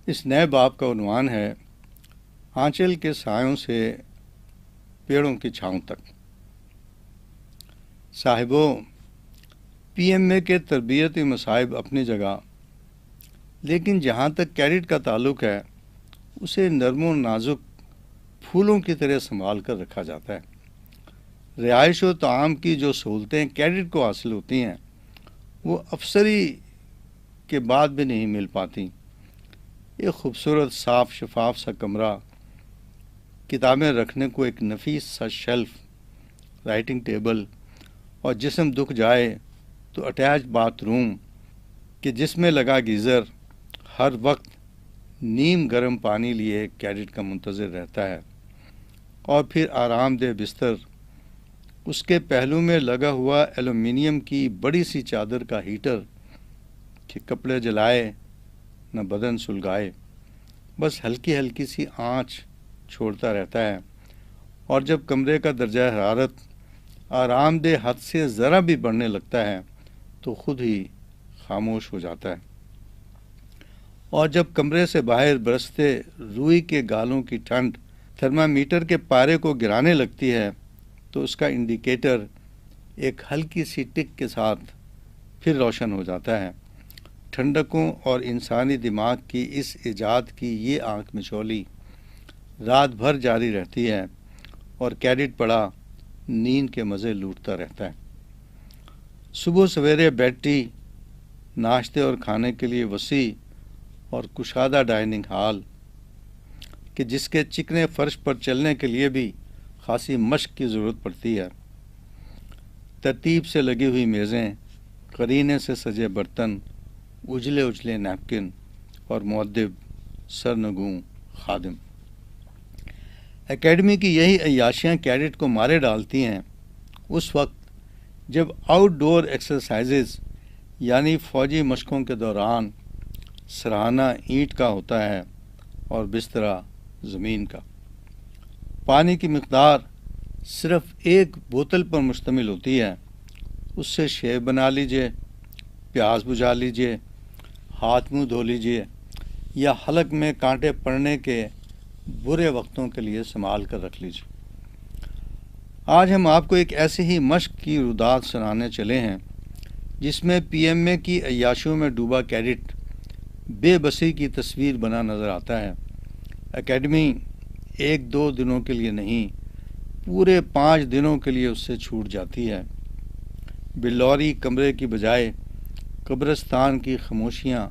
اس نئے باب کا عنوان ہے آنچل کے سایوں سے پیڑوں کی چھاؤں تک۔ صاحبوں، پی ایم اے کے تربیتی مصائب اپنی جگہ، لیکن جہاں تک کیڈٹ کا تعلق ہے اسے نرم و نازک پھولوں کی طرح سنبھال کر رکھا جاتا ہے۔ رہائش و طعام کی جو سہولتیں کیڈٹ کو حاصل ہوتی ہیں وہ افسری کے بعد بھی نہیں مل پاتی۔ ایک خوبصورت صاف شفاف سا کمرہ، کتابیں رکھنے کو ایک نفیس سا شیلف، رائٹنگ ٹیبل، اور جسم دکھ جائے تو اٹیچ باتھ روم کہ جس میں لگا گیزر ہر وقت نیم گرم پانی لیے کیڈٹ کا منتظر رہتا ہے، اور پھر آرام دہ بستر، اس کے پہلو میں لگا ہوا ایلومینیم کی بڑی سی چادر کا ہیٹر کہ کپڑے جلائے نہ بدن سلگائے، بس ہلکی ہلکی سی آنچ چھوڑتا رہتا ہے، اور جب کمرے کا درجہ حرارت آرام دہ حد سے ذرا بھی بڑھنے لگتا ہے تو خود ہی خاموش ہو جاتا ہے، اور جب کمرے سے باہر برستے روئی کے گالوں کی ٹھنڈ تھرمامیٹر کے پارے کو گرانے لگتی ہے تو اس کا انڈیکیٹر ایک ہلکی سی ٹک کے ساتھ پھر روشن ہو جاتا ہے۔ ٹھنڈکوں اور انسانی دماغ کی اس ایجاد کی یہ آنکھ مچولی رات بھر جاری رہتی ہے، اور کیڈٹ پڑا نیند کے مزے لوٹتا رہتا ہے۔ صبح سویرے بیڈ ٹی، ناشتے اور کھانے کے لیے وسیع اور کشادہ ڈائننگ ہال کہ جس کے چکنے فرش پر چلنے کے لیے بھی خاصی مشق کی ضرورت پڑتی ہے۔ ترتیب سے لگی ہوئی میزیں، قرینے سے سجے برتن، اجلے اجلے نیپکن اور مؤدب سرنگوں خادم۔ اکیڈمی کی یہی عیاشیاں کیڈٹ کو مارے ڈالتی ہیں اس وقت جب آؤٹ ڈور ایکسرسائزز یعنی فوجی مشقوں کے دوران سرہانہ اینٹ کا ہوتا ہے اور بسترا زمین کا۔ پانی کی مقدار صرف ایک بوتل پر مشتمل ہوتی ہے، اس سے شیو بنا لیجئے، پیاز بجھا لیجئے، ہاتھ منہ دھو لیجئے، یا حلق میں کانٹے پڑنے کے برے وقتوں کے لیے سنبھال کر رکھ لیجئے۔ آج ہم آپ کو ایک ایسی ہی مشق کی رودات سنانے چلے ہیں جس میں پی ایم اے کی عیاشیوں میں ڈوبا کیڈٹ بے بسی کی تصویر بنا نظر آتا ہے۔ اکیڈمی ایک دو دنوں کے لیے نہیں، پورے 5 دنوں کے لیے اس سے چھوٹ جاتی ہے۔ بلوری کمرے کی بجائے قبرستان کی خاموشیاں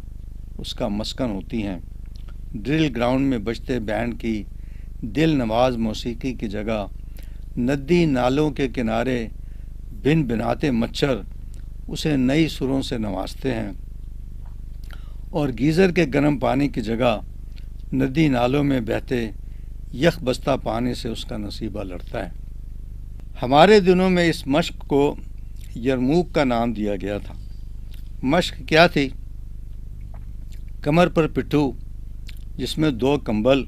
اس کا مسکن ہوتی ہیں۔ ڈرل گراؤنڈ میں بجتے بینڈ کی دل نواز موسیقی کی جگہ ندی نالوں کے کنارے بن بناتے مچھر اسے نئی سروں سے نوازتے ہیں، اور گیزر کے گرم پانی کی جگہ ندی نالوں میں بہتے یخ بستہ پانی سے اس کا نصیبہ لڑتا ہے۔ ہمارے دنوں میں اس مشق کو یرموک کا نام دیا گیا تھا۔ مشق کیا تھی؟ کمر پر پٹھو جس میں 2 کمبل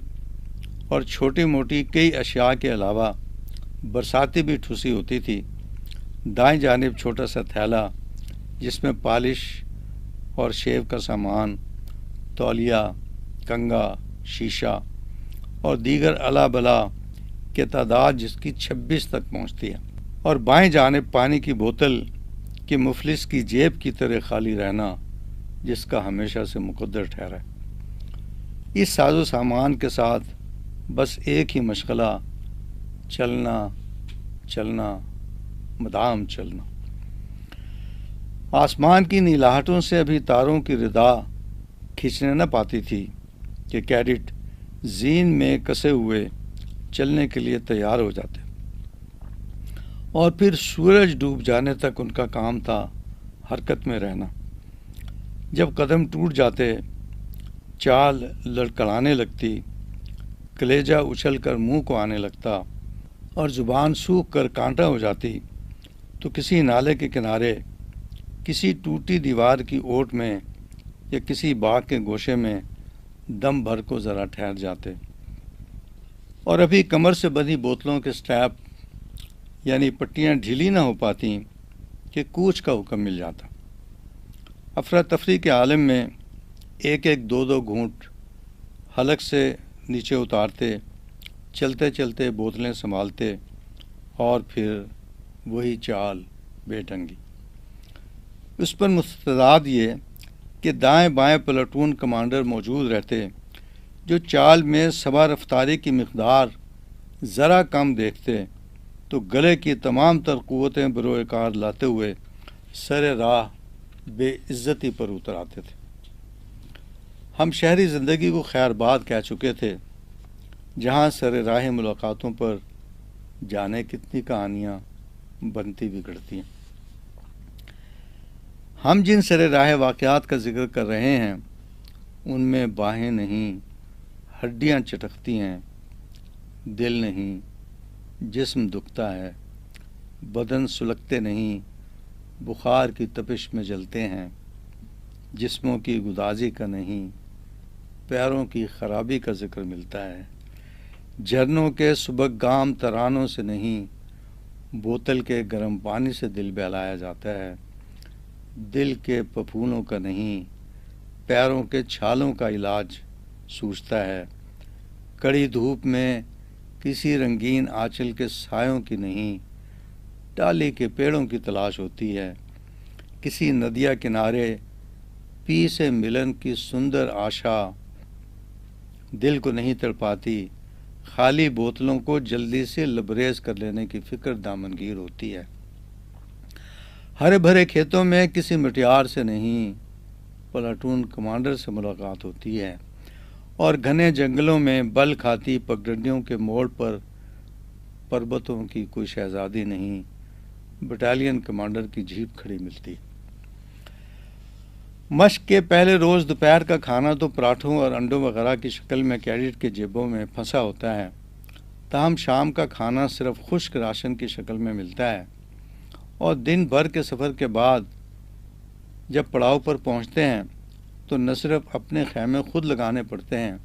اور چھوٹی موٹی کئی اشیاء کے علاوہ برساتی بھی ٹھوسی ہوتی تھی، دائیں جانب چھوٹا سا تھیلا جس میں پالش اور شیو کا سامان، تولیہ، کنگا، شیشہ اور دیگر الا بلا کے تعداد جس کی 26 تک پہنچتی ہے، اور بائیں جانب پانی کی بوتل کہ مفلس کی جیب کی طرح خالی رہنا جس کا ہمیشہ سے مقدر ٹھہرا ہے۔ اس ساز و سامان کے ساتھ بس ایک ہی مشغلہ، چلنا چلنا مدام چلنا۔ آسمان کی نیلاہٹوں سے ابھی تاروں کی ردا کھینچنے نہ پاتی تھی کہ کیڈٹ زین میں کسے ہوئے چلنے کے لیے تیار ہو جاتے، اور پھر سورج ڈوب جانے تک ان کا کام تھا حرکت میں رہنا۔ جب قدم ٹوٹ جاتے، چال لڑکھڑانے لگتی، کلیجہ اچھل کر منہ کو آنے لگتا، اور زبان سوکھ کر کانٹا ہو جاتی، تو کسی نالے کے کنارے، کسی ٹوٹی دیوار کی اوٹ میں یا کسی باغ کے گوشے میں دم بھر کو ذرا ٹھہر جاتے، اور ابھی کمر سے بندھی بوتلوں کے سٹیپ یعنی پٹیاں ڈھیلی نہ ہو پاتی کہ کوچ کا حکم مل جاتا۔ افراتفری کے عالم میں ایک ایک 2 گھونٹ حلق سے نیچے اتارتے، چلتے چلتے بوتلیں سنبھالتے، اور پھر وہی چال بے ڈھنگی۔ اس پر مستعد یہ کہ دائیں بائیں پلاٹون کمانڈر موجود رہتے جو چال میں سوا رفتاری کی مقدار ذرا کم دیکھتے تو گلے کی تمام تر قوتیں بروئے کار لاتے ہوئے سر راہ بے عزتی پر اتر آتے تھے۔ ہم شہری زندگی کو خیر باد کہہ چکے تھے، جہاں سر راہ ملاقاتوں پر جانے کتنی کہانیاں بنتی بگڑتی ہیں۔ ہم جن سر راہ واقعات کا ذکر کر رہے ہیں ان میں باہیں نہیں، ہڈیاں چٹکتی ہیں، دل نہیں، جسم دکھتا ہے، بدن سلگتے نہیں، بخار کی تپش میں جلتے ہیں، جسموں کی گدازی کا نہیں، پیروں کی خرابی کا ذکر ملتا ہے، جھرنوں کے سبک گام ترانوں سے نہیں، بوتل کے گرم پانی سے دل بہلایا جاتا ہے، دل کے پھپھولوں کا نہیں، پیروں کے چھالوں کا علاج سوچتا ہے، کڑی دھوپ میں کسی رنگین آنچل کے سایوں کی نہیں، ڈالی کے پیڑوں کی تلاش ہوتی ہے، کسی ندیا کنارے پی سے ملن کی سندر آشا دل کو نہیں تڑپاتی، خالی بوتلوں کو جلدی سے لبریز کر لینے کی فکر دامنگیر ہوتی ہے، ہرے بھرے کھیتوں میں کسی مٹیار سے نہیں، پلاٹون کمانڈر سے ملاقات ہوتی ہے، اور گھنے جنگلوں میں بل کھاتی پگڈنڈیوں کے موڑ پر پربتوں کی کوئی شہزادی نہیں، بٹالین کمانڈر کی جیپ کھڑی ملتی۔ مشق کے پہلے روز دوپہر کا کھانا تو پراٹھوں اور انڈوں وغیرہ کی شکل میں کیڈٹ کے جیبوں میں پھنسا ہوتا ہے، تاہم شام کا کھانا صرف خشک راشن کی شکل میں ملتا ہے، اور دن بھر کے سفر کے بعد جب پڑاؤ پر پہنچتے ہیں تو نہ صرف اپنے خیمے خود لگانے پڑتے ہیں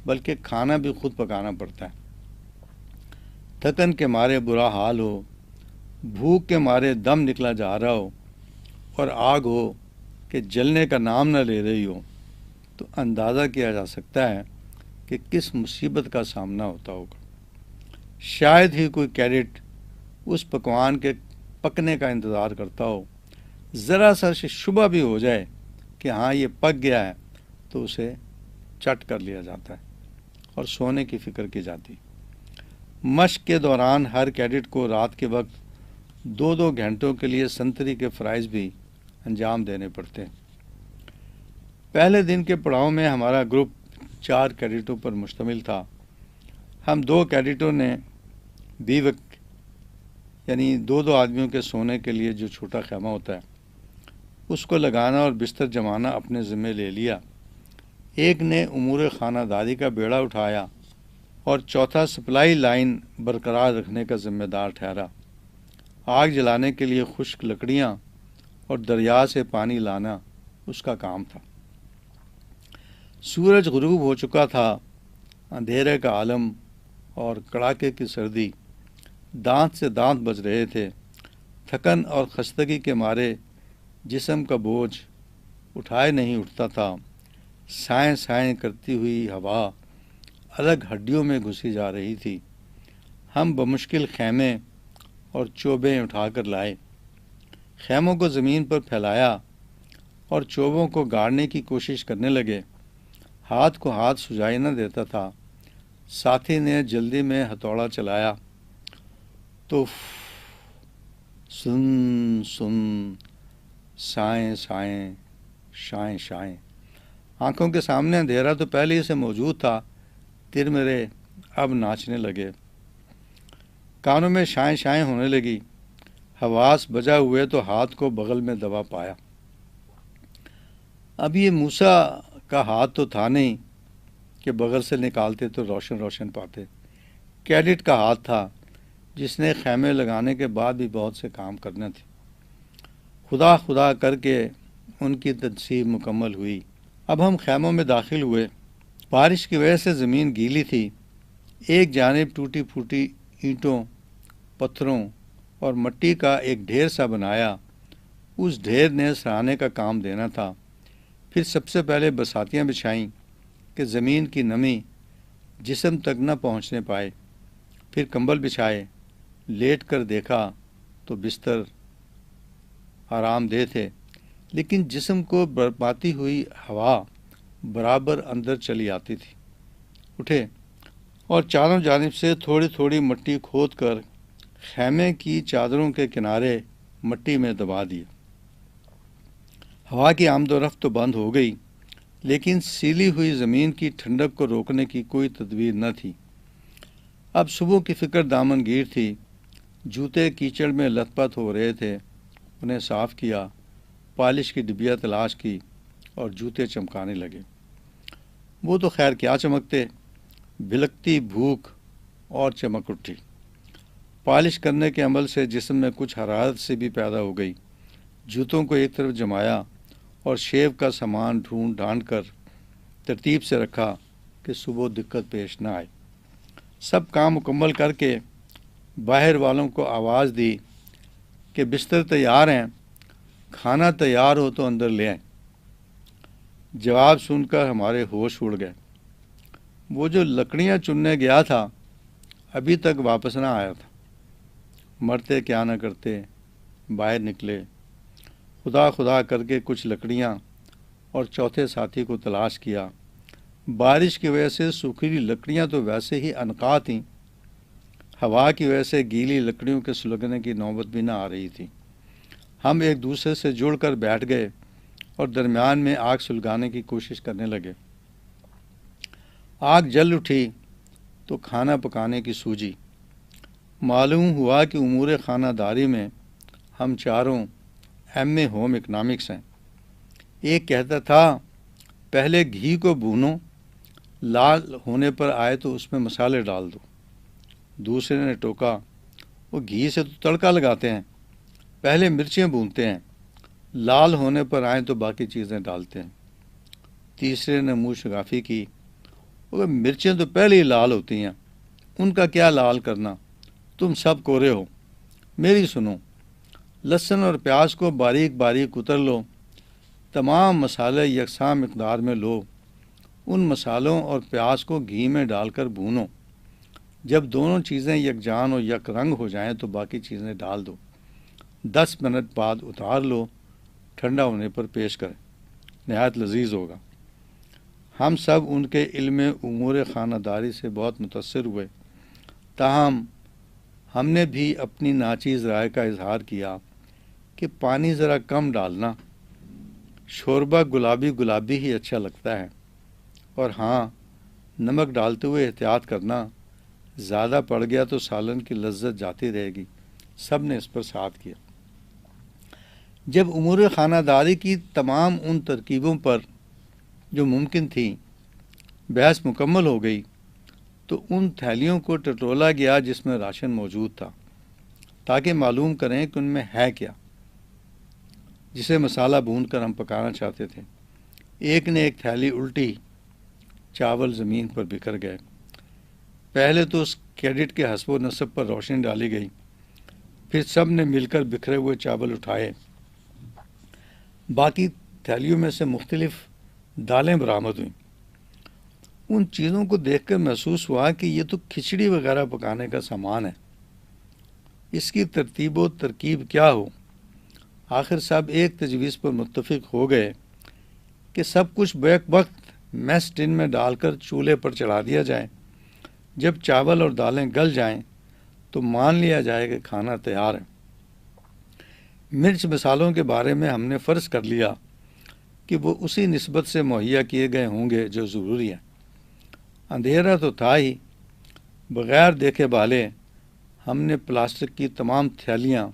بلکہ کھانا بھی خود پکانا پڑتا ہے۔ تھکن کے مارے برا حال ہو، بھوک کے مارے دم نکلا جا رہا ہو، اور آگ ہو کہ جلنے کا نام نہ لے رہی ہو، تو اندازہ کیا جا سکتا ہے کہ کس مصیبت کا سامنا ہوتا ہوگا۔ شاید ہی کوئی کیڈٹ اس پکوان کے پکنے کا انتظار کرتا ہو، ذرا سا شبہ بھی ہو جائے کہ ہاں یہ پک گیا ہے تو اسے چٹ کر لیا جاتا ہے اور سونے کی فکر کی جاتی۔ مشق کے دوران ہر کیڈٹ کو رات کے وقت 2-2 گھنٹوں کے لیے سنتری کے فرائض بھی انجام دینے پڑتے ہیں۔ پہلے دن کے پڑاؤ میں ہمارا گروپ 4 کیڈٹوں پر مشتمل تھا۔ ہم 2 کیڈٹوں نے بیوک یعنی 2 آدمیوں کے سونے کے لیے جو چھوٹا خیمہ ہوتا ہے اس کو لگانا اور بستر جمانا اپنے ذمہ لے لیا، ایک نے امور خانہ داری کا بیڑا اٹھایا اور چوتھا سپلائی لائن برقرار رکھنے کا ذمہ دار ٹھہرا۔ آگ جلانے کے لیے خشک لکڑیاں اور دریا سے پانی لانا اس کا کام تھا۔ سورج غروب ہو چکا تھا، اندھیرے کا عالم اور کڑاکے کی سردی دانت سے دانت بج رہے تھے۔ تھکن اور خستگی کے مارے جسم کا بوجھ اٹھائے نہیں اٹھتا تھا، سائیں سائیں کرتی ہوئی ہوا الگ ہڈیوں میں گھسی جا رہی تھی۔ ہم بمشکل خیمے اور چوبیں اٹھا کر لائے، خیموں کو زمین پر پھیلایا اور چوبوں کو گاڑنے کی کوشش کرنے لگے۔ ہاتھ کو ہاتھ سجائی نہ دیتا تھا۔ ساتھی نے جلدی میں ہتھوڑا چلایا تو سن سن، سائیں سائیں، شائیں شائیں۔ آنکھوں کے سامنے اندھیرا تو پہلے ہی سے موجود تھا، تیر میرے اب ناچنے لگے، کانوں میں شائیں شائیں ہونے لگی۔ حواس بجا ہوئے تو ہاتھ کو بغل میں دبا پایا۔ اب یہ موسیٰ کا ہاتھ تو تھا نہیں کہ بغل سے نکالتے تو روشن روشن پاتے، کیڈٹ کا ہاتھ تھا جس نے خیمے لگانے کے بعد بھی بہت سے کام کرنے تھے۔ خدا خدا کر کے ان کی تنصیب مکمل ہوئی۔ اب ہم خیموں میں داخل ہوئے۔ بارش کی وجہ سے زمین گیلی تھی، ایک جانب ٹوٹی پھوٹی اینٹوں، پتھروں اور مٹی کا ایک ڈھیر سا بنایا۔ اس ڈھیر نے سرانے کا کام دینا تھا۔ پھر سب سے پہلے برساتیاں بچھائیں، کہ زمین کی نمی جسم تک نہ پہنچنے پائے۔ پھر کمبل بچھائے، لیٹ کر دیکھا تو بستر آرام دہ تھے، لیکن جسم کو برپاتی ہوئی ہوا برابر اندر چلی آتی تھی۔ اٹھے اور چاروں جانب سے تھوڑی تھوڑی مٹی کھود کر خیمے کی چادروں کے کنارے مٹی میں دبا دیے۔ ہوا کی آمد و رفت تو بند ہو گئی، لیکن سیلی ہوئی زمین کی ٹھنڈک کو روکنے کی کوئی تدبیر نہ تھی۔ اب صبح کی فکر دامن گیر تھی۔ جوتے کیچڑ میں لت پت ہو رہے تھے، انہیں صاف کیا، پالش کی ڈبیا تلاش کی اور جوتے چمکانے لگے۔ وہ تو خیر کیا چمکتے، بھلکتی بھوک اور چمک اٹھی۔ پالش کرنے کے عمل سے جسم میں کچھ حرارت سے بھی پیدا ہو گئی۔ جوتوں کو ایک طرف جمایا اور شیو کا سامان ڈھونڈ ڈھانڈ کر ترتیب سے رکھا کہ صبح دقت پیش نہ آئے۔ سب کام مکمل کر کے باہر والوں کو آواز دی کہ بستر تیار ہیں، کھانا تیار ہو تو اندر لے آئیں۔ جواب سن کر ہمارے ہوش اڑ گئے۔ وہ جو لکڑیاں چننے گیا تھا ابھی تک واپس نہ آیا تھا۔ مرتے کیا نہ کرتے، باہر نکلے، خدا خدا کر کے کچھ لکڑیاں اور چوتھے ساتھی کو تلاش کیا۔ بارش کی وجہ سے سوکھی لکڑیاں تو ویسے ہی انقاع تھیں، ہوا کی وجہ سے گیلی لکڑیوں کے سلگنے کی نوبت بھی نہ آ رہی تھی۔ ہم ایک دوسرے سے جڑ کر بیٹھ گئے اور درمیان میں آگ سلگانے کی کوشش کرنے لگے۔ آگ جل اٹھی تو کھانا پکانے کی سوجی۔ معلوم ہوا کہ امور خانہ داری میں ہم چاروں ایم اے ہوم اکنامکس ہیں۔ ایک کہتا تھا پہلے گھی کو بھونو، لال ہونے پر آئے تو اس میں مسالے ڈال دو۔ دوسرے نے ٹوکا وہ گھی سے تو تڑکا لگاتے ہیں، پہلے مرچیں بھونتے ہیں، لال ہونے پر آئیں تو باقی چیزیں ڈالتے ہیں۔ تیسرے نے منہ شگافی کی، وہ مرچیں تو پہلے ہی لال ہوتی ہیں، ان کا کیا لال کرنا، تم سب کورے ہو۔ میری سنو، لہسن اور پیاز کو باریک باریک کتر لو، تمام مسالے یکساں مقدار میں لو، ان مسالوں اور پیاز کو گھی میں ڈال کر بھونو۔ جب دونوں چیزیں یکجان اور یک رنگ ہو جائیں تو باقی چیزیں ڈال دو۔ 10 منٹ بعد اتار لو، ٹھنڈا ہونے پر پیش کریں، نہایت لذیذ ہوگا۔ ہم سب ان کے علم امور خانہ داری سے بہت متاثر ہوئے، تاہم ہم نے بھی اپنی ناچیز رائے کا اظہار کیا کہ پانی ذرا کم ڈالنا، شوربہ گلابی گلابی ہی اچھا لگتا ہے، اور ہاں نمک ڈالتے ہوئے احتیاط کرنا، زیادہ پڑ گیا تو سالن کی لذت جاتی رہے گی۔ سب نے اس پر ساتھ کیا۔ جب امور خانہ داری کی تمام ان ترکیبوں پر جو ممکن تھی بحث مکمل ہو گئی تو ان تھیلیوں کو ٹٹولا گیا جس میں راشن موجود تھا، تاکہ معلوم کریں کہ ان میں ہے کیا، جسے مسالہ بھون کر ہم پکانا چاہتے تھے۔ ایک نے ایک تھیلی الٹی، چاول زمین پر بکھر گئے۔ پہلے تو اس کیڈٹ کے حسب و نسب پر روشنی ڈالی گئی، پھر سب نے مل کر بکھرے ہوئے چاول اٹھائے۔ باقی تھیلیوں میں سے مختلف دالیں برآمد ہوئیں۔ ان چیزوں کو دیکھ کر محسوس ہوا کہ یہ تو کھچڑی وغیرہ پکانے کا سامان ہے، اس کی ترتیب و ترکیب کیا ہو؟ آخر سب ایک تجویز پر متفق ہو گئے کہ سب کچھ بیک وقت میس ٹن میں ڈال کر چولہے پر چڑھا دیا جائے۔ جب چاول اور دالیں گل جائیں تو مان لیا جائے کہ کھانا تیار ہے۔ مرچ مسالوں کے بارے میں ہم نے فرض کر لیا کہ وہ اسی نسبت سے مہیا کیے گئے ہوں گے جو ضروری ہے۔ اندھیرا تو تھا ہی، بغیر دیکھے بھالے ہم نے پلاسٹک کی تمام تھیلیاں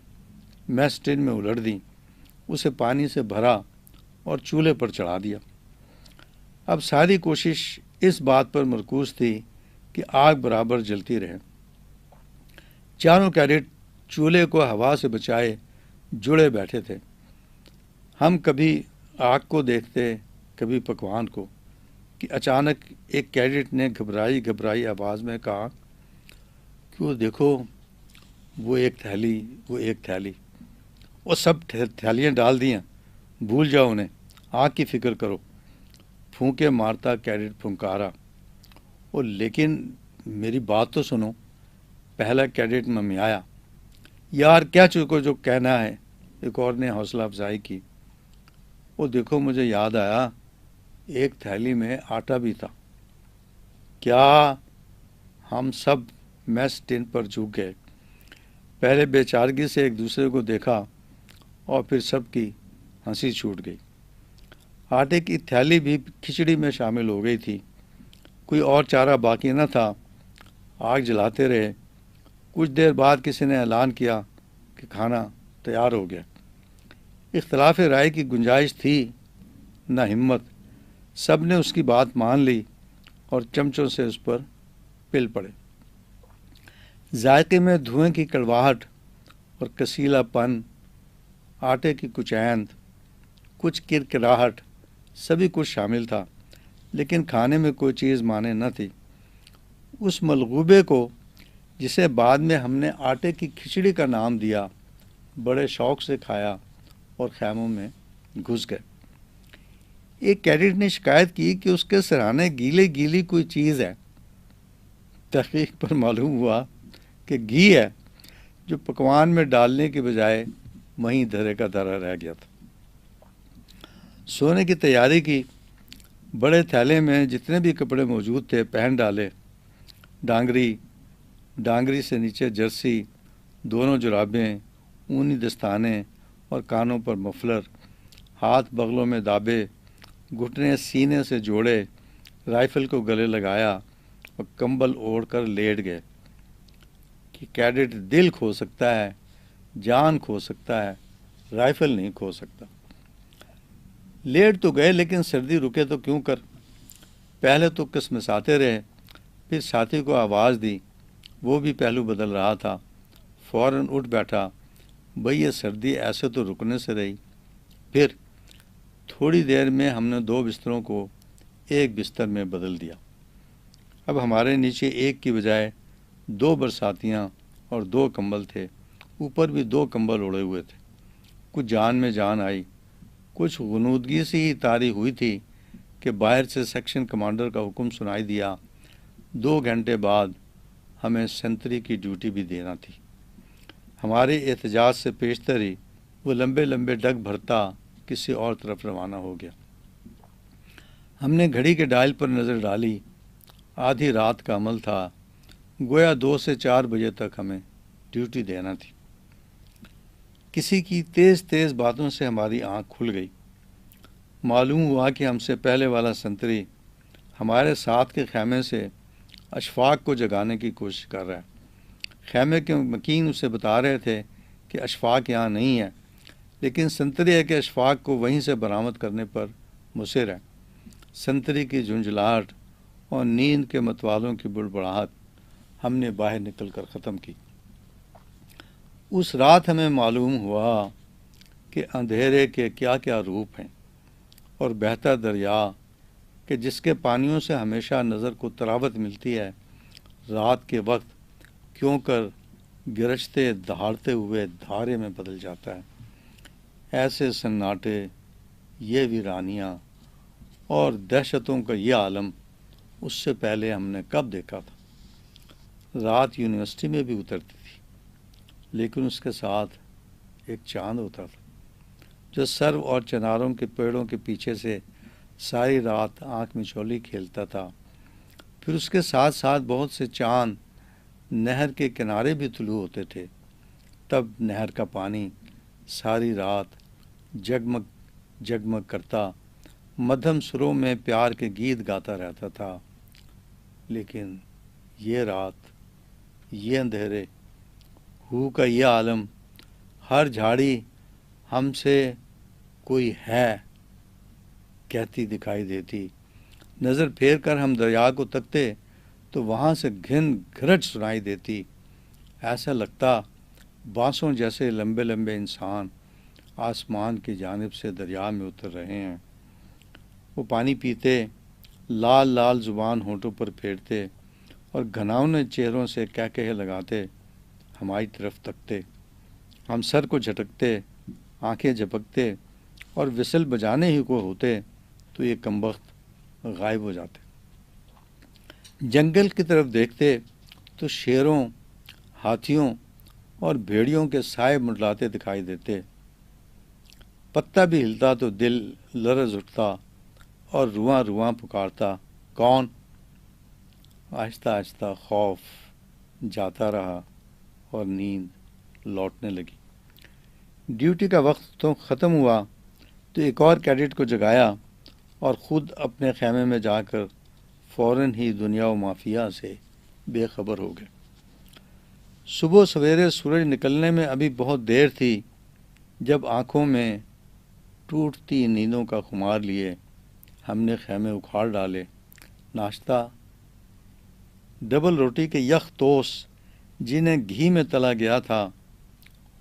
میس ٹن میں الٹ دیں، اسے پانی سے بھرا اور چولہے پر چڑھا دیا۔ اب ساری کوشش اس بات پر مرکوز تھی کہ آگ برابر جلتی رہے۔ چاروں کیڈٹ چولہے کو ہوا سے بچائے جڑے بیٹھے تھے۔ ہم کبھی آگ کو دیکھتے، کبھی پکوان کو، کہ اچانک ایک کیڈٹ نے گھبرائی گھبرائی آواز میں کہا کہ وہ دیکھو، وہ ایک تھیلی، وہ سب تھیلیاں ڈال دی ہیں، بھول جاؤ انہیں، آگ کی فکر کرو۔ پھونکے مارتا کیڈٹ پھنکارا۔ اور لیکن میری بات تو سنو، پہلا کیڈٹ ممیایا، یار کیا چکو جو کہنا ہے۔ ایک اور نے حوصلہ افزائی کی، وہ دیکھو مجھے یاد آیا ایک تھیلی میں آٹا بھی تھا۔ کیا؟ ہم سب میس ٹن پر جھک گئے، پہلے بے چارگی سے ایک دوسرے کو دیکھا اور پھر سب کی ہنسی چھوٹ گئی۔ آٹے کی تھیلی بھی کھچڑی میں شامل ہو گئی تھی، کوئی اور چارہ باقی نہ تھا۔ آگ جلاتے رہے، کچھ دیر بعد کسی نے اعلان کیا کہ کھانا تیار ہو گیا۔ اختلاف رائے کی گنجائش تھی نہ ہمت، سب نے اس کی بات مان لی اور چمچوں سے اس پر پل پڑے۔ ذائقے میں دھوئیں کی کڑواہٹ اور کسیلا پن، آٹے کی کچیند، کچھ کرکراہٹ، سبھی کچھ شامل تھا، لیکن کھانے میں کوئی چیز مانے نہ تھی۔ اس ملغوبے کو جسے بعد میں ہم نے آٹے کی کھچڑی کا نام دیا، بڑے شوق سے کھایا اور خیموں میں گھس گئے۔ ایک کیڈٹ نے شکایت کی کہ اس کے سرہانے گیلے گیلی کوئی چیز ہے۔ تحقیق پر معلوم ہوا کہ گھی ہے، جو پکوان میں ڈالنے کے بجائے وہیں دھرے کا دھرا رہ گیا تھا۔ سونے کی تیاری کی، بڑے تھیلے میں جتنے بھی کپڑے موجود تھے پہن ڈالے، ڈانگری سے نیچے جرسی، دونوں جرابیں، اونی دستانے اور کانوں پر مفلر، ہاتھ بغلوں میں دابے، گھٹنے سینے سے جوڑے، رائفل کو گلے لگایا اور کمبل اوڑھ کر لیٹ گئے کہ کیڈٹ دل کھو سکتا ہے، جان کھو سکتا ہے، رائفل نہیں کھو سکتا۔ لیٹ تو گئے لیکن سردی رکے تو کیوں کر۔ پہلے تو کسمساتے رہے، پھر ساتھی کو آواز دی، وہ بھی پہلو بدل رہا تھا، فوراً اٹھ بیٹھا، بھئی یہ سردی ایسے تو رکنے سے رہی۔ پھر تھوڑی دیر میں ہم نے 2 بستروں کو ایک بستر میں بدل دیا۔ اب ہمارے نیچے ایک کی بجائے 2 برساتیاں اور 2 کمبل تھے، اوپر بھی 2 کمبل اڑے ہوئے تھے۔ کچھ جان میں جان آئی، کچھ غنودگی سے ہی طاری ہوئی تھی کہ باہر سے سیکشن کمانڈر کا حکم سنائی دیا، 2 گھنٹے بعد ہمیں سنتری کی ڈیوٹی بھی دینا تھی۔ ہمارے احتجاج سے پیشتر ہی وہ لمبے لمبے ڈگ بھرتا کسی اور طرف روانہ ہو گیا۔ ہم نے گھڑی کے ڈائل پر نظر ڈالی، آدھی رات کا عمل تھا، گویا 2 سے 4 بجے تک ہمیں ڈیوٹی دینا تھی۔ کسی کی تیز تیز باتوں سے ہماری آنکھ کھل گئی۔ معلوم ہوا کہ ہم سے پہلے والا سنتری ہمارے ساتھ کے خیمے سے اشفاق کو جگانے کی کوشش کر رہا ہے۔ خیمے کے مکین اسے بتا رہے تھے کہ اشفاق یہاں نہیں ہے، لیکن سنتری ہے کہ اشفاق کو وہیں سے برآمد کرنے پر مصر ہے۔ سنتری کی جھنجھلاہٹ اور نیند کے متوالوں کی بڑبڑاہٹ ہم نے باہر نکل کر ختم کی۔ اس رات ہمیں معلوم ہوا کہ اندھیرے کے کیا کیا روپ ہیں، اور بہتا دریا کہ جس کے پانیوں سے ہمیشہ نظر کو تراوت ملتی ہے، رات کے وقت کیوں کر گرجتے دہاڑتے ہوئے دھارے میں بدل جاتا ہے۔ ایسے سناٹے، یہ ویرانیاں اور دہشتوں کا یہ عالم اس سے پہلے ہم نے کب دیکھا تھا۔ رات یونیورسٹی میں بھی اترتی تھی، لیکن اس کے ساتھ ایک چاند ہوتا تھا جو سرو اور چناروں کے پیڑوں کے پیچھے سے ساری رات آنکھ مچولی کھیلتا تھا۔ پھر اس کے ساتھ ساتھ بہت سے چاند نہر کے کنارے بھی طلوع ہوتے تھے، تب نہر کا پانی ساری رات جگمگ جگمگ کرتا مدھم سروں میں پیار کے گیت گاتا رہتا تھا۔ لیکن یہ رات، یہ اندھیرے، ہو کا یہ عالم، ہر جھاڑی ہم سے کوئی ہے کہتی دکھائی دیتی۔ نظر پھیر کر ہم دریا کو تکتے تو وہاں سے گھن گھرٹ سنائی دیتی۔ ایسا لگتا بانسوں جیسے لمبے لمبے انسان آسمان کی جانب سے دریا میں اتر رہے ہیں۔ وہ پانی پیتے، لال لال زبان ہونٹوں پر پھیرتے اور گھناؤنے چہروں سے کہکہے لگاتے ہماری طرف تکتے۔ ہم سر کو جھٹکتے، آنکھیں جھپکتے اور وسل بجانے ہی کو ہوتے تو یہ کمبخت غائب ہو جاتے۔ جنگل کی طرف دیکھتے تو شیروں، ہاتھیوں اور بھیڑیوں کے سائے منڈلاتے دکھائی دیتے۔ پتا بھی ہلتا تو دل لرز اٹھتا اور رواں رواں پکارتا، کون؟ آہستہ آہستہ خوف جاتا رہا اور نیند لوٹنے لگی۔ ڈیوٹی کا وقت تو ختم ہوا تو ایک اور کیڈٹ کو جگایا اور خود اپنے خیمے میں جا کر فوراً ہی دنیا و مافیا سے بے خبر ہو گئے۔ صبح سویرے سورج نکلنے میں ابھی بہت دیر تھی جب آنکھوں میں ٹوٹتی نیندوں کا خمار لیے ہم نے خیمے اکھاڑ ڈالے۔ ناشتہ ڈبل روٹی کے یک توس جنہیں گھی میں تلا گیا تھا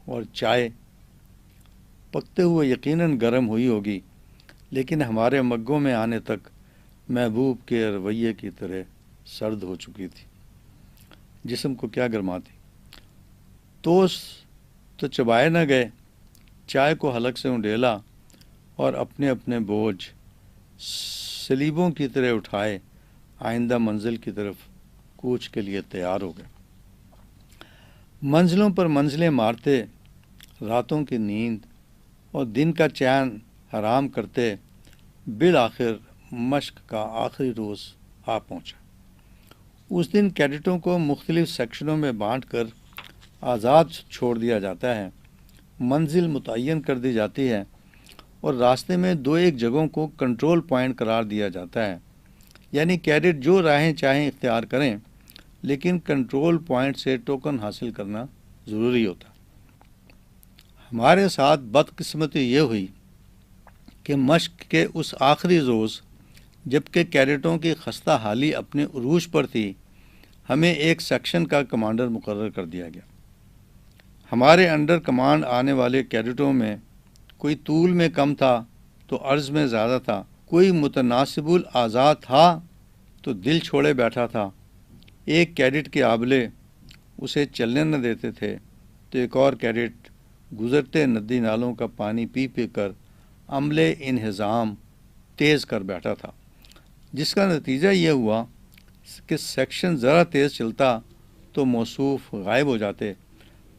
اور چائے پکتے ہوئے یقیناً گرم ہوئی ہوگی، لیکن ہمارے مگوں میں آنے تک محبوب کے رویے کی طرح سرد ہو چکی تھی۔ جسم کو کیا گرماتی۔ توس تو چبائے نہ گئے، چائے کو حلق سے انڈیلا اور اپنے اپنے بوجھ سلیبوں کی طرح اٹھائے آئندہ منزل کی طرف کوچ کے لیے تیار ہو گئے۔ منزلوں پر منزلیں مارتے، راتوں کی نیند اور دن کا چین حرام کرتے، بالآخر مشق کا آخری روز آ پہنچا۔ اس دن کیڈٹوں کو مختلف سیکشنوں میں بانٹ کر آزاد چھوڑ دیا جاتا ہے، منزل متعین کر دی جاتی ہے اور راستے میں دو ایک جگہوں کو کنٹرول پوائنٹ قرار دیا جاتا ہے، یعنی کیڈٹ جو راہیں چاہیں اختیار کریں، لیکن کنٹرول پوائنٹ سے ٹوکن حاصل کرنا ضروری ہوتا۔ ہمارے ساتھ بدقسمتی یہ ہوئی کہ مشق کے اس آخری روز جبکہ کیڈٹوں کی خستہ حالی اپنے عروج پر تھی، ہمیں ایک سیکشن کا کمانڈر مقرر کر دیا گیا۔ ہمارے انڈر کمانڈ آنے والے کیڈٹوں میں کوئی طول میں کم تھا تو عرض میں زیادہ تھا، کوئی متناسب الاعضاء تھا تو دل چھوڑے بیٹھا تھا۔ ایک کیڈٹ کے آبلے اسے چلنے نہ دیتے تھے تو ایک اور کیڈٹ گزرتے ندی نالوں کا پانی پی پی کر عملے انہضام تیز کر بیٹھا تھا، جس کا نتیجہ یہ ہوا کہ سیکشن ذرا تیز چلتا تو موصوف غائب ہو جاتے،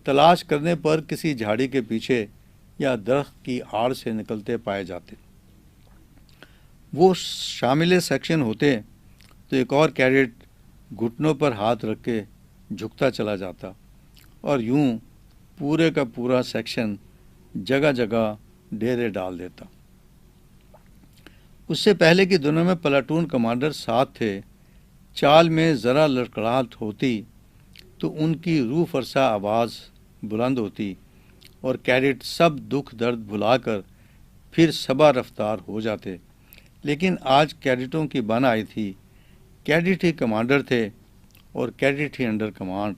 تلاش کرنے پر کسی جھاڑی کے پیچھے یا درخت کی آڑ سے نکلتے پائے جاتے۔ وہ شامل سیکشن ہوتے تو ایک اور کیڈٹ گھٹنوں پر ہاتھ رکھ کے جھکتا چلا جاتا اور یوں پورے کا پورا سیکشن جگہ جگہ ڈیرے ڈال دیتا۔ اس سے پہلے کے دنوں میں پلاٹون کمانڈر ساتھ تھے، چال میں ذرا لڑکڑاہٹ ہوتی تو ان کی روح فرسا آواز بلند ہوتی اور کیڈٹ سب دکھ درد بھلا کر پھر صبا رفتار ہو جاتے۔ لیکن آج کیڈٹوں کی بن آئی تھی، کیڈٹ ہی کمانڈر تھے اور کیڈٹ ہی انڈر کمانڈ۔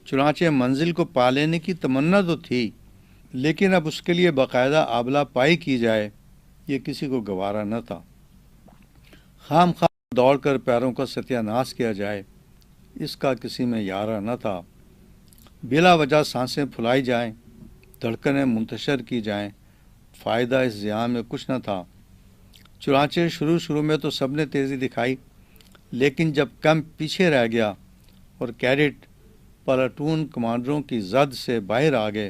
چنانچہ منزل کو پا لینے کی تمنا تو تھی، لیکن اب اس کے لیے باقاعدہ آبلہ پائی کی جائے یہ کسی کو گوارا نہ تھا۔ خام خواہ دوڑ کر پیروں کا ستیہ ناش کیا جائے اس کا کسی میں یارہ نہ تھا۔ بلا وجہ سانسیں پھلائی جائیں، دھڑکنیں منتشر کی جائیں، فائدہ اس زیاں میں کچھ نہ تھا۔ چنانچہ شروع میں تو سب نے تیزی دکھائی، لیکن جب کم پیچھے رہ گیا اور کیڈٹ پلاٹون کمانڈروں کی زد سے باہر آ گئے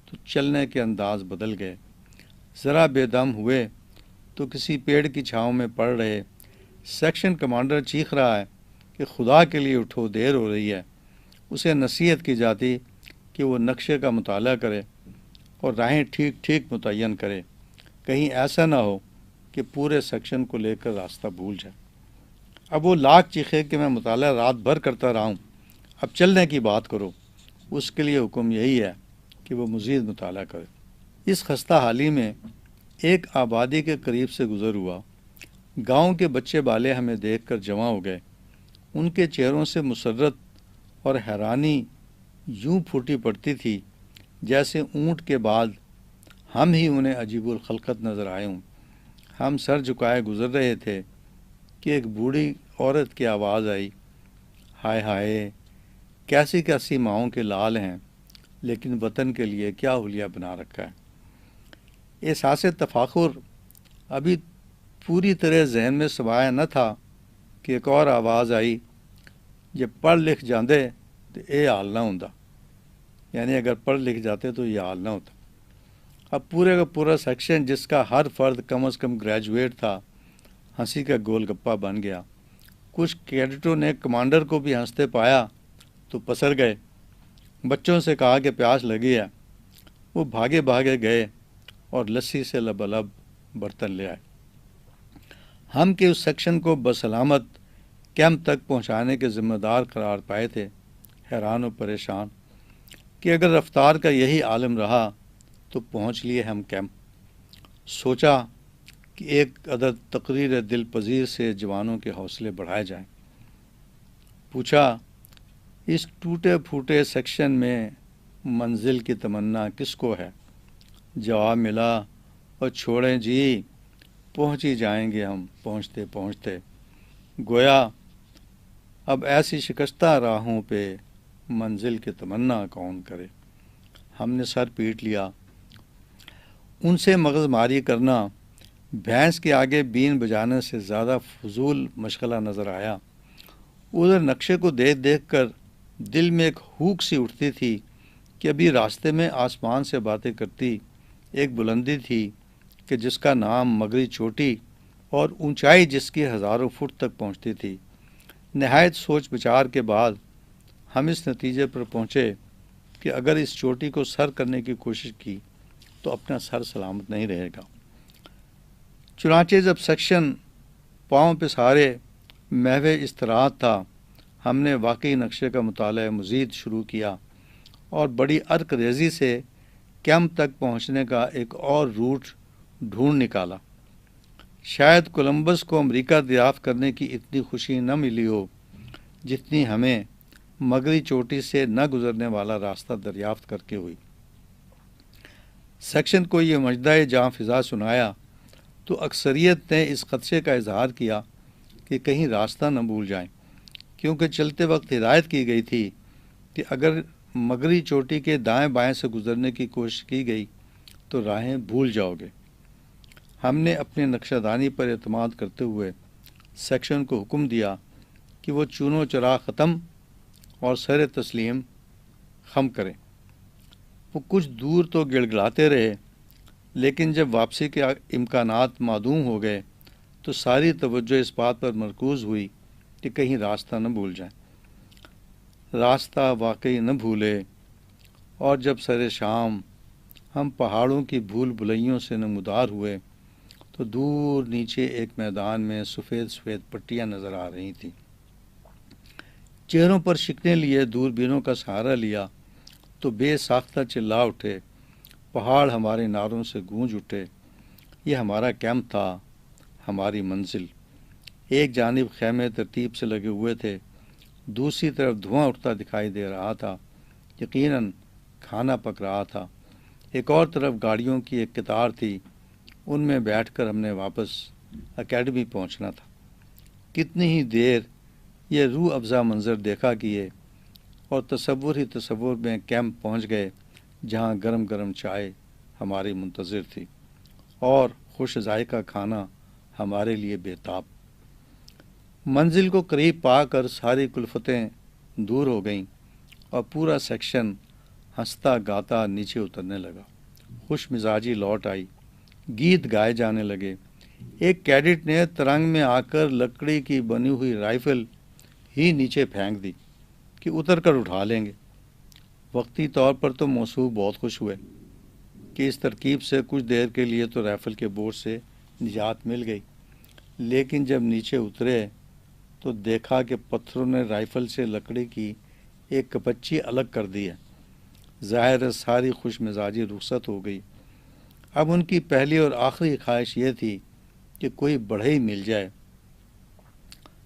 تو چلنے کے انداز بدل گئے۔ ذرا بے دم ہوئے تو کسی پیڑ کی چھاؤں میں پڑ رہے۔ سیکشن کمانڈر چیخ رہا ہے کہ خدا کے لیے اٹھو، دیر ہو رہی ہے۔ اسے نصیحت کی جاتی کہ وہ نقشے کا مطالعہ کرے اور راہیں ٹھیک ٹھیک متعین کرے، کہیں ایسا نہ ہو کہ پورے سیکشن کو لے کر راستہ بھول جائے۔ اب وہ لاکھ چیخے کہ میں مطالعہ رات بھر کرتا رہا ہوں، اب چلنے کی بات کرو۔ اس کے لیے حکم یہی ہے کہ وہ مزید مطالعہ کرے۔ اس خستہ حالی میں ایک آبادی کے قریب سے گزر ہوا۔ گاؤں کے بچے بالے ہمیں دیکھ کر جمع ہو گئے۔ ان کے چہروں سے مسرت اور حیرانی یوں پھوٹی پڑتی تھی جیسے اونٹ کے بعد ہم ہی انہیں عجیب الخلقت نظر آئے ہوں۔ ہم سر جھکائے گزر رہے تھے کہ ایک بوڑھی عورت کی آواز آئی، ہائے ہائے، کیسی کیسی ماؤں کے لال ہیں، لیکن وطن کے لیے کیا حلیہ بنا رکھا ہے۔ احساس تفاخر ابھی پوری طرح ذہن میں سمایا نہ تھا کہ ایک اور آواز آئی، جب پڑھ لکھ جاندے تو یہ حال نہ ہوندا، یعنی اگر پڑھ لکھ جاتے تو یہ حال نہ ہوتا۔ اب پورے کا پورا سیکشن جس کا ہر فرد کم از کم گریجویٹ تھا ہنسی کا گول گپا بن گیا۔ کچھ کیڈٹوں نے کمانڈر کو بھی ہنستے پایا تو پسر گئے، بچوں سے کہا کہ پیاس لگی ہے، وہ بھاگے بھاگے گئے اور لسی سے لبالب برتن لے آئے۔ ہم کے اس سیکشن کو بسلامت کیمپ تک پہنچانے کے ذمہ دار قرار پائے تھے، حیران و پریشان کہ اگر رفتار کا یہی عالم رہا تو پہنچ لیے ہم کیمپ۔ سوچا کہ ایک عدد تقریر دل پذیر سے جوانوں کے حوصلے بڑھائے جائیں۔ پوچھا، اس ٹوٹے پھوٹے سیکشن میں منزل کی تمنا کس کو ہے؟ جواب ملا، اور چھوڑیں جی، پہنچ ہی جائیں گے ہم پہنچتے پہنچتے۔ گویا اب ایسی شکستہ راہوں پہ منزل کی تمنا کون کرے۔ ہم نے سر پیٹ لیا۔ ان سے مغز ماری کرنا بھینس کے آگے بین بجانے سے زیادہ فضول مشغلہ نظر آیا۔ ادھر نقشے کو دیکھ دیکھ کر دل میں ایک ہوک سی اٹھتی تھی کہ ابھی راستے میں آسمان سے باتیں کرتی ایک بلندی تھی کہ جس کا نام مغری چوٹی اور اونچائی جس کی ہزاروں فٹ تک پہنچتی تھی۔ نہایت سوچ بچار کے بعد ہم اس نتیجے پر پہنچے کہ اگر اس چوٹی کو سر کرنے کی کوشش کی تو اپنا سر سلامت نہیں رہے گا۔ چنانچہ جب سیکشن پاؤں پہ سارے محو استراحت تھا، ہم نے واقعی نقشے کا مطالعہ مزید شروع کیا اور بڑی عرق ریزی سے کیمپ تک پہنچنے کا ایک اور روٹ ڈھونڈ نکالا۔ شاید کولمبس کو امریکہ دریافت کرنے کی اتنی خوشی نہ ملی ہو جتنی ہمیں مغری چوٹی سے نہ گزرنے والا راستہ دریافت کر کے ہوئی۔ سیکشن کو یہ مجدہ جاں فضا سنایا تو اکثریت نے اس خدشے کا اظہار کیا کہ کہیں راستہ نہ بھول جائیں، کیونکہ چلتے وقت ہدایت کی گئی تھی کہ اگر مغری چوٹی کے دائیں بائیں سے گزرنے کی کوشش کی گئی تو راہیں بھول جاؤ گے۔ ہم نے اپنے نقشہ دانی پر اعتماد کرتے ہوئے سیکشن کو حکم دیا کہ وہ چونو چرا ختم اور سر تسلیم خم کریں۔ وہ کچھ دور تو گڑگڑاتے رہے، لیکن جب واپسی کے امکانات معدوم ہو گئے تو ساری توجہ اس بات پر مرکوز ہوئی کہ کہیں راستہ نہ بھول جائیں۔ راستہ واقعی نہ بھولے، اور جب سر شام ہم پہاڑوں کی بھول بھلائیوں سے نمودار ہوئے تو دور نیچے ایک میدان میں سفید سفید پٹیاں نظر آ رہی تھیں۔ چہروں پر شکنے لیے دوربینوں کا سہارا لیا تو بے ساختہ چلا اٹھے، پہاڑ ہمارے نعروں سے گونج اٹھے۔ یہ ہمارا کیمپ تھا، ہماری منزل۔ ایک جانب خیمے ترتیب سے لگے ہوئے تھے، دوسری طرف دھواں اٹھتا دکھائی دے رہا تھا، یقیناً کھانا پک رہا تھا۔ ایک اور طرف گاڑیوں کی ایک قطار تھی، ان میں بیٹھ کر ہم نے واپس اکیڈمی پہنچنا تھا۔ کتنی ہی دیر یہ روح افزا منظر دیکھا کیے اور تصور ہی تصور میں کیمپ پہنچ گئے، جہاں گرم گرم چائے ہماری منتظر تھی اور خوش ذائقہ کھانا ہمارے لیے بےتاب۔ منزل کو قریب پا کر ساری کلفتیں دور ہو گئیں اور پورا سیکشن ہنستا گاتا نیچے اترنے لگا۔ خوش مزاجی لوٹ آئی، گیت گائے جانے لگے۔ ایک کیڈٹ نے ترنگ میں آ کر لکڑی کی بنی ہوئی رائفل ہی نیچے پھینک دی کہ اتر کر اٹھا لیں گے۔ وقتی طور پر تو موصوف بہت خوش ہوئے کہ اس ترکیب سے کچھ دیر کے لیے تو رائفل کے بوجھ سے نجات مل گئی، لیکن جب نیچے اترے تو دیکھا کہ پتھروں نے رائفل سے لکڑی کی ایک کپچی الگ کر دی ہے۔ ظاہر ہے ساری خوش مزاجی رخصت ہو گئی۔ اب ان کی پہلی اور آخری خواہش یہ تھی کہ کوئی بڑھئی مل جائے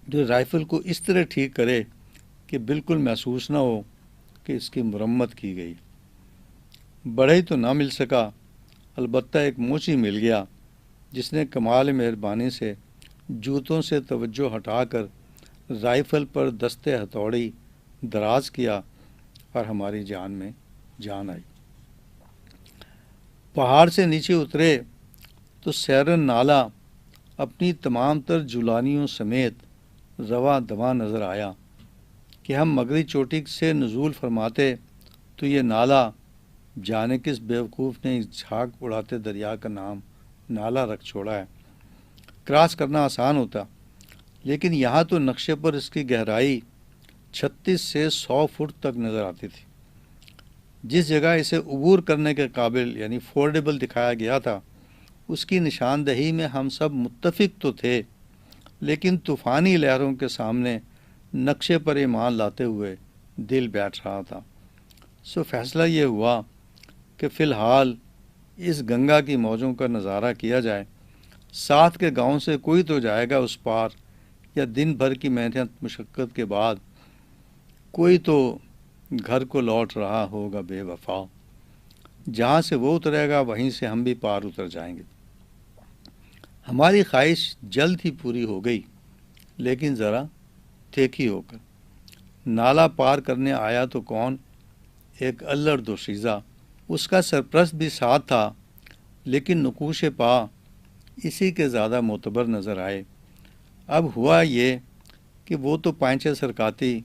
جو رائفل کو اس طرح ٹھیک کرے کہ بالکل محسوس نہ ہو کہ اس کی مرمت کی گئی۔ بڑھئی تو نہ مل سکا، البتہ ایک موچی مل گیا جس نے کمال مہربانی سے جوتوں سے توجہ ہٹا کر رائفل پر دستے ہتھوڑی دراز کیا اور ہماری جان میں جان آئی۔ پہاڑ سے نیچے اترے تو سیرن نالہ اپنی تمام تر جولانیوں سمیت رواں دواں نظر آیا کہ ہم مغربی چوٹی سے نزول فرماتے تو یہ نالا، جانے کس بیوقوف نے اس جھاگ اڑاتے دریا کا نام نالا رکھ چھوڑا ہے، کراس کرنا آسان ہوتا، لیکن یہاں تو نقشے پر اس کی گہرائی 36 سے 100 فٹ تک نظر آتی تھی۔ جس جگہ اسے عبور کرنے کے قابل یعنی فورڈیبل دکھایا گیا تھا، اس کی نشاندہی میں ہم سب متفق تو تھے، لیکن طوفانی لہروں کے سامنے نقشے پر ایمان لاتے ہوئے دل بیٹھ رہا تھا۔ سو فیصلہ یہ ہوا کہ فی الحال اس گنگا کی موجوں کا نظارہ کیا جائے، ساتھ کے گاؤں سے کوئی تو جائے گا اس پار، یا دن بھر کی محنت مشقت کے بعد کوئی تو گھر کو لوٹ رہا ہوگا بے وفا، جہاں سے وہ اترے گا وہیں سے ہم بھی پار اتر جائیں گے۔ ہماری خواہش جلد ہی پوری ہو گئی، لیکن ذرا تیکھی ہو کر۔ نالا پار کرنے آیا تو کون، ایک الڑ دوشیزہ، اس کا سرپرست بھی ساتھ تھا، لیکن نقوش پا اسی کے زیادہ معتبر نظر آئے۔ اب ہوا یہ کہ وہ تو پائنچے سرکاتی،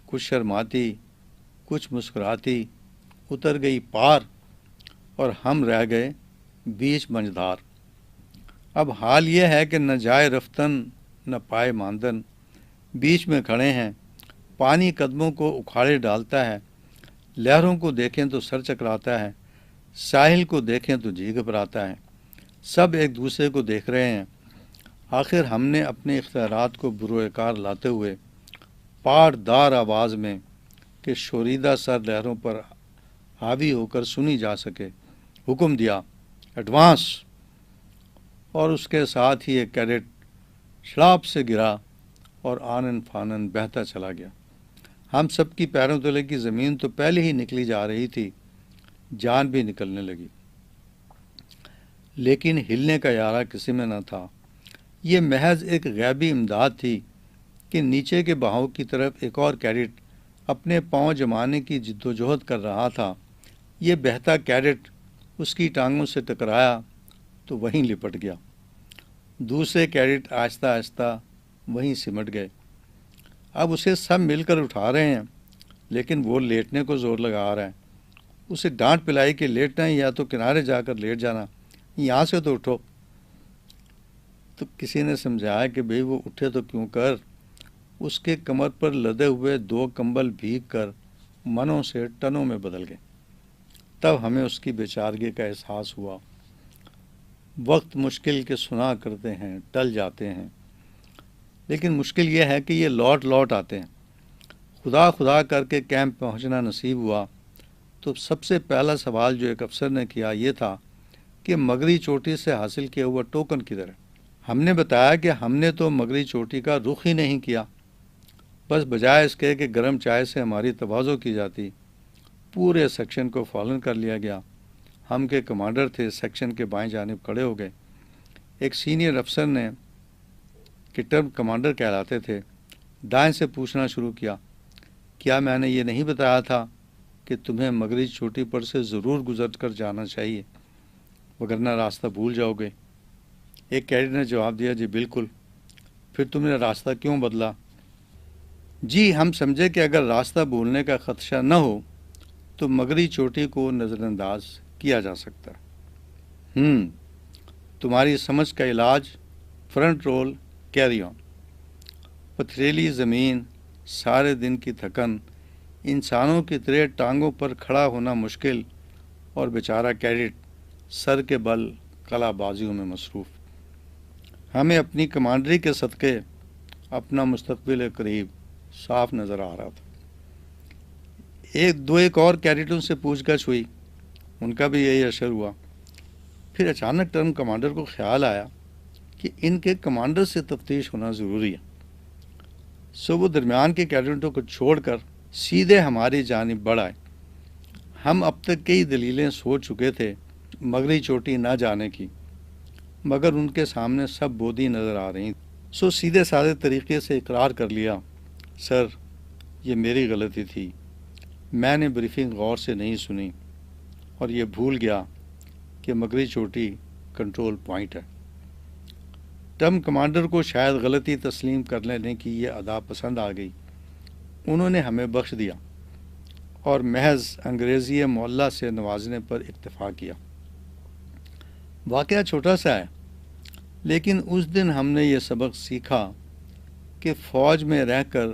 کچھ شرماتی، کچھ مسکراتی اتر گئی پار، اور ہم رہ گئے بیچ منجھدار۔ اب حال یہ ہے کہ نہ جائے رفتن نہ پائے ماندن، بیچ میں کھڑے ہیں، پانی قدموں کو اکھاڑے ڈالتا ہے، لہروں کو دیکھیں تو سر چکراتا ہے، ساحل کو دیکھیں تو جی گھبراتا ہے، سب ایک دوسرے کو دیکھ رہے ہیں۔ آخر ہم نے اپنے اختیارات کو بروئے کار لاتے ہوئے پاڑ دار آواز میں کہ شوریدہ سر لہروں پر حاوی ہو کر سنی جا سکے حکم دیا، ایڈوانس، اور اس کے ساتھ ہی ایک کیڈٹ شڑاپ سے گرا اور آنن فانن بہتا چلا گیا۔ ہم سب کی پیروں تلے کی زمین تو پہلے ہی نکلی جا رہی تھی، جان بھی نکلنے لگی، لیکن ہلنے کا یارہ کسی میں نہ تھا۔ یہ محض ایک غیبی امداد تھی کہ نیچے کے بہاؤ کی طرف ایک اور کیڈٹ اپنے پاؤں جمانے کی جدوجہد کر رہا تھا۔ یہ بہتا کیڈٹ اس کی ٹانگوں سے ٹکرایا تو وہیں لپٹ گیا۔ دوسرے کیڈٹ آہستہ آہستہ وہیں سمٹ گئے۔ اب اسے سب مل کر اٹھا رہے ہیں، لیکن وہ لیٹنے کو زور لگا رہا ہے۔ اسے ڈانٹ پلائی کہ لیٹنا ہے یا تو کنارے جا کر لیٹ جانا، یہاں سے تو اٹھو۔ تو کسی نے سمجھایا کہ بھئی وہ اٹھے تو کیوں کر، اس کے کمر پر لدے ہوئے 2 کمبل بھیگ کر منوں سے ٹنوں میں بدل گئے۔ تب ہمیں اس کی بیچارگی کا احساس ہوا۔ وقت مشکل کے سنا کرتے ہیں، ٹل جاتے ہیں، لیکن مشکل یہ ہے کہ یہ لوٹ لوٹ آتے ہیں۔ خدا خدا کر کے کیمپ پہنچنا نصیب ہوا تو سب سے پہلا سوال جو ایک افسر نے کیا یہ تھا کہ مغربی چوٹی سے حاصل کیا ہوا ٹوکن کدھر ہے؟ ہم نے بتایا کہ ہم نے تو مغربی چوٹی کا رخ ہی نہیں کیا، بس بجائے اس کے کہ گرم چائے سے ہماری تواضع کی جاتی، پورے سیکشن کو فالن کر لیا گیا۔ ہم کے کمانڈر تھے، سیکشن کے بائیں جانب کھڑے ہو گئے۔ ایک سینئر افسر نے کہ ٹرم کمانڈر کہلاتے تھے، دائیں سے پوچھنا شروع کیا، کیا میں نے یہ نہیں بتایا تھا کہ تمہیں مغربی چوٹی پر سے ضرور گزر کر جانا چاہیے، وگرنہ راستہ بھول جاؤ گے؟ ایک کیڈٹ نے جواب دیا، جی بالکل۔ پھر تم نے راستہ کیوں بدلا؟ جی ہم سمجھے کہ اگر راستہ بھولنے کا خدشہ نہ ہو تو مغربی چوٹی کو نظر انداز کیا جا سکتا ہے۔ تمہاری سمجھ کا علاج، فرنٹ رول، کیری آن۔ پتھریلی زمین، سارے دن کی تھکن، انسانوں کی طرح ٹانگوں پر کھڑا ہونا مشکل، اور بیچارہ کیڈٹ سر کے بل قلعہ بازیوں میں مصروف۔ ہمیں اپنی کمانڈری کے صدقے اپنا مستقبل قریب صاف نظر آ رہا تھا۔ ایک اور کیڈٹوں سے پوچھ گچھ ہوئی، ان کا بھی یہی اشر ہوا۔ پھر اچانک ٹرم کمانڈر کو خیال آیا کہ ان کے کمانڈر سے تفتیش ہونا ضروری ہے۔ سو وہ درمیان کے کیڈٹوں کو چھوڑ کر سیدھے ہماری جانب بڑھ آئے۔ ہم اب تک کئی دلیلیں سوچ چکے تھے مغربی چوٹی نہ جانے کی، مگر ان کے سامنے سب بودی نظر آ رہی۔ سو سیدھے سادے طریقے سے اقرار کر لیا، سر یہ میری غلطی تھی، میں نے بریفنگ غور سے نہیں سنی اور یہ بھول گیا کہ مغربی چوٹی کنٹرول پوائنٹ ہے۔ ٹرم کمانڈر کو شاید غلطی تسلیم کر لینے کی یہ ادا پسند آ گئی. انہوں نے ہمیں بخش دیا اور محض انگریزی معلّہ سے نوازنے پر اکتفا کیا. واقعہ چھوٹا سا ہے، لیکن اس دن ہم نے یہ سبق سیکھا کہ فوج میں رہ کر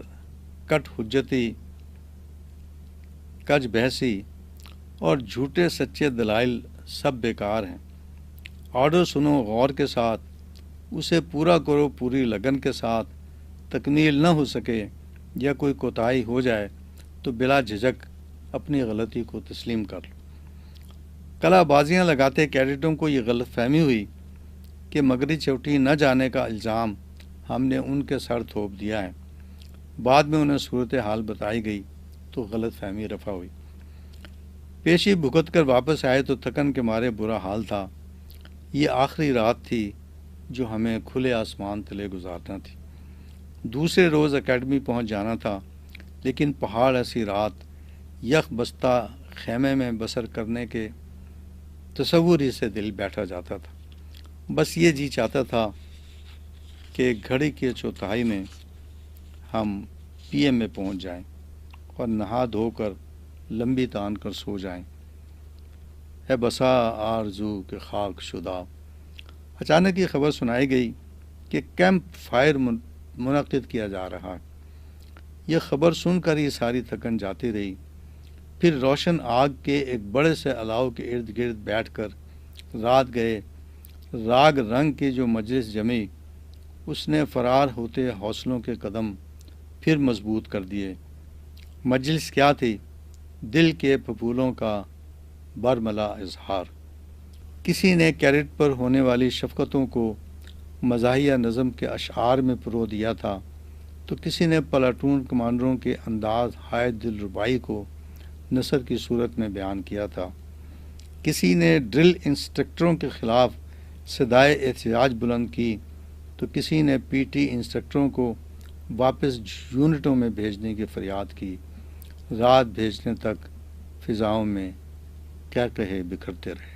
کٹ حجتی، کج بحثی اور جھوٹے سچے دلائل سب بیکار ہیں. آرڈر سنو غور کے ساتھ، اسے پورا کرو پوری لگن کے ساتھ. تکمیل نہ ہو سکے یا کوئی کوتاہی ہو جائے تو بلا جھجک اپنی غلطی کو تسلیم کر لو. کلا بازیاں لگاتے کیڈٹوں کو یہ غلط فہمی ہوئی کہ مگری چوٹی نہ جانے کا الزام ہم نے ان کے سر تھوپ دیا ہے. بعد میں انہیں صورتحال بتائی گئی تو غلط فہمی رفع ہوئی. پیشی بھگت کر واپس آئے تو تھکن کے مارے برا حال تھا. یہ آخری رات تھی جو ہمیں کھلے آسمان تلے گزارنا تھی. دوسرے روز اکیڈمی پہنچ جانا تھا، لیکن پہاڑ ایسی رات یخ بستہ خیمے میں بسر کرنے کے تصور ہی سے دل بیٹھا جاتا تھا. بس یہ جی چاہتا تھا کہ گھڑی کے چوتھائی میں ہم پی ایم میں پہنچ جائیں اور نہا دھو کر لمبی تان کر سو جائیں. ہے بسا آرزو کے خاک شدہ. اچانک یہ خبر سنائی گئی کہ کیمپ فائر منعقد کیا جا رہا ہے. یہ خبر سن کر ہی ساری تھکن جاتی رہی. پھر روشن آگ کے ایک بڑے سے الاؤ کے ارد گرد بیٹھ کر رات گئے. راگ رنگ کی جو مجلس جمی، اس نے فرار ہوتے حوصلوں کے قدم پھر مضبوط کر دیے. مجلس کیا تھی؟ دل کے پھپھولوں کا برملا اظہار. کسی نے کیڈٹ پر ہونے والی شفقتوں کو مزاحیہ نظم کے اشعار میں پرو دیا تھا، تو کسی نے پلاٹون کمانڈروں کے انداز ہائے دل ربائی کو نثر کی صورت میں بیان کیا تھا. کسی نے ڈرل انسٹرکٹروں کے خلاف صدائے احتجاج بلند کی، تو کسی نے پی ٹی انسٹرکٹروں کو واپس یونٹوں میں بھیجنے کی فریاد کی. رات بھیجنے تک فضاؤں میں کہے بکھرتے رہے.